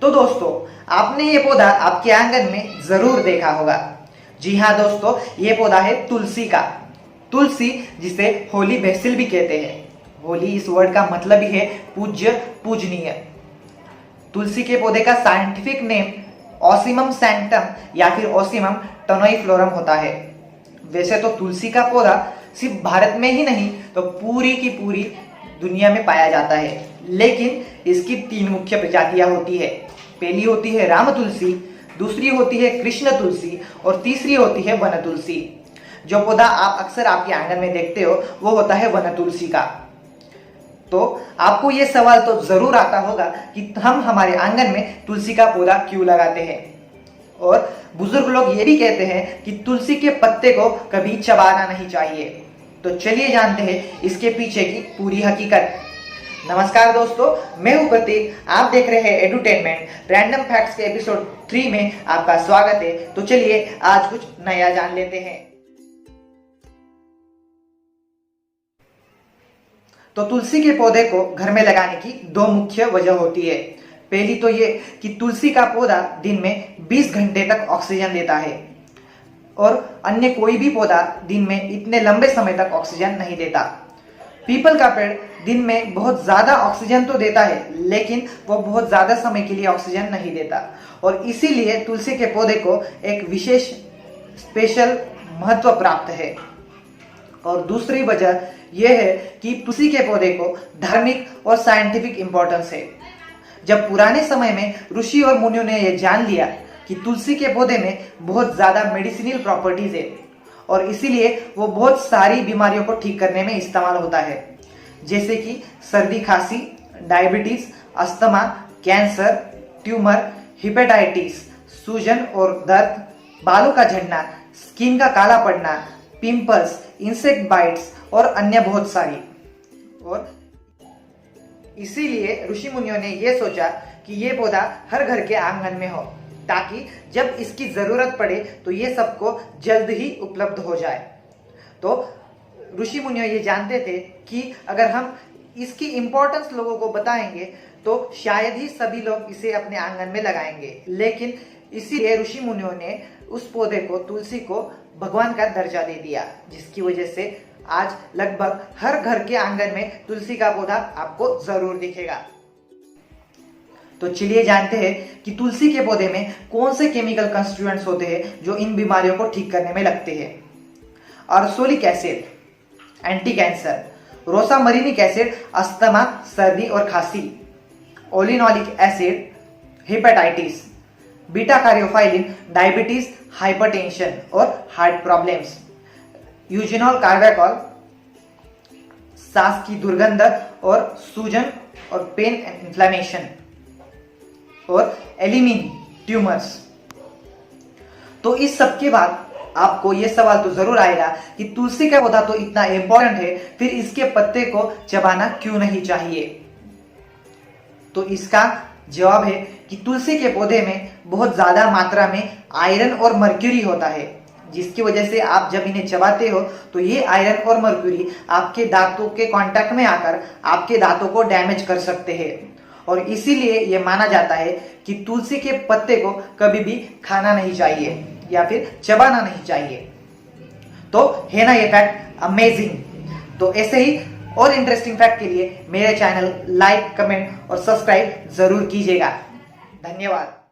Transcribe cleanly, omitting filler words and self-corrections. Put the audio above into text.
तो दोस्तों, आपने ये पौधा आपके आंगन में जरूर देखा होगा। जी हाँ दोस्तों, ये पौधा है तुलसी का। तुलसी, जिसे होली बेसिल भी कहते हैं। होली इस वर्ड का मतलब ही है पूज्य, पूजनीय। तुलसी के पौधे का साइंटिफिक नेम ओसिमम सैंक्टम या फिर ओसिमम टोनोइफ्लोरम होता है। वैसे तो तुलसी का पौधा सिर्फ भारत में ही नहीं तो पूरी की पूरी दुनिया में पाया जाता है, लेकिन इसकी 3 मुख्य प्रजातियां होती है। पहली होती है राम तुलसी, दूसरी होती है कृष्ण तुलसी और तीसरी होती है वन तुलसी। जो पौधा आप अक्सर आपके आंगन में देखते हो वो होता है वन तुलसी का। तो आपको ये सवाल तो जरूर आता होगा कि हम हमारे आंगन में तुलसी का पौधा क्यों लगाते हैं। और बुजुर्ग लोग ये भी कहते हैं कि तुलसी के पत्ते को कभी चबाना नहीं चाहिए। तो चलिए जानते हैं इसके पीछे की पूरी हकीकत। नमस्कार दोस्तों, मैं हूं प्रतीक। आप देख रहे हैं एडुटेनमेंट। रैंडम फैक्ट्स के एपिसोड 3 में आपका स्वागत है। तो चलिए आज कुछ नया जान लेते हैं। तो तुलसी के पौधे को घर में लगाने की 2 मुख्य वजह होती है। पहली तो ये कि तुलसी का पौधा दिन में 20 घंटे तक ऑक्सीजन देता है और अन्य कोई भी पौधा दिन में इतने लंबे समय तक ऑक्सीजन नहीं देता। पीपल का पेड़ दिन में बहुत ज्यादा ऑक्सीजन तो देता है, लेकिन वो बहुत ज्यादा समय के लिए ऑक्सीजन नहीं देता और इसीलिए तुलसी के पौधे को एक विशेष स्पेशल महत्व प्राप्त है। और दूसरी वजह यह है कि तुलसी के पौधे को धार्मिक और साइंटिफिक इंपॉर्टेंस है। जब पुराने समय में ऋषि और मुनियों ने यह जान लिया कि तुलसी के पौधे में बहुत ज्यादा मेडिसिनल प्रॉपर्टीज है और इसीलिए वो बहुत सारी बीमारियों को ठीक करने में इस्तेमाल होता है, जैसे कि सर्दी खांसी, diabetes, asthma, cancer, tumour, hepatitis, सूजन और दर्द, बालों का झड़ना, स्किन का काला पड़ना, पिंपल्स, इंसेक्ट बाइट्स और अन्य बहुत सारी। और इसीलिए ऋषि मुनियों ने यह सोचा कि ये पौधा हर घर के आंगन में हो, ताकि जब इसकी जरूरत पड़े तो ये सबको जल्द ही उपलब्ध हो जाए। तो ऋषि मुनियों ये जानते थे कि अगर हम इसकी इंपॉर्टेंस लोगों को बताएंगे तो शायद ही सभी लोग इसे अपने आंगन में लगाएंगे। लेकिन इसीलिए ऋषि मुनियों ने उस पौधे को, तुलसी को, भगवान का दर्जा दे दिया, जिसकी वजह से आज लगभग हर घर के आंगन में तुलसी का पौधा आपको जरूर दिखेगा। तो चलिए जानते हैं कि तुलसी के पौधे में कौन से केमिकल कंस्टिट्यूएंट्स होते हैं जो इन बीमारियों को ठीक करने में लगते हैं। Ursolic acid anti cancer, rosmarinic acid asthma, सर्दी और खांसी, oleanolic acid hepatitis, beta caryophyllene diabetes, hypertension और हार्ट प्रॉब्लम्स, यूजिनॉल कार्वेकॉल सांस की दुर्गंध और सूजन और पेन एंड इन्फ्लेमेशन, और एलिमिन ट्यूमर्स। तो इस सब के बाद आपको यह सवाल तो जरूर आएगा कि तुलसी का पौधा तो इतना इंपॉर्टेंट है, फिर इसके पत्ते को चबाना क्यों नहीं चाहिए। तो इसका जवाब है कि तुलसी के पौधे में बहुत ज्यादा मात्रा में आयरन और मर्क्यूरी होता है, जिसकी वजह से आप जब इन्हें चबाते हो तो ये आयरन और मर्क्यूरी आपके दांतों के कांटेक्ट में आकर आपके दांतों को डैमेज कर सकते हैं। और इसीलिए यह माना जाता है कि तुलसी के पत्ते को कभी भी खाना नहीं चाहिए या फिर चबाना नहीं चाहिए। तो है ना ये फैक्ट अमेजिंग। तो ऐसे ही और इंटरेस्टिंग फैक्ट के लिए मेरे चैनल लाइक, कमेंट और सब्सक्राइब जरूर कीजिएगा। धन्यवाद।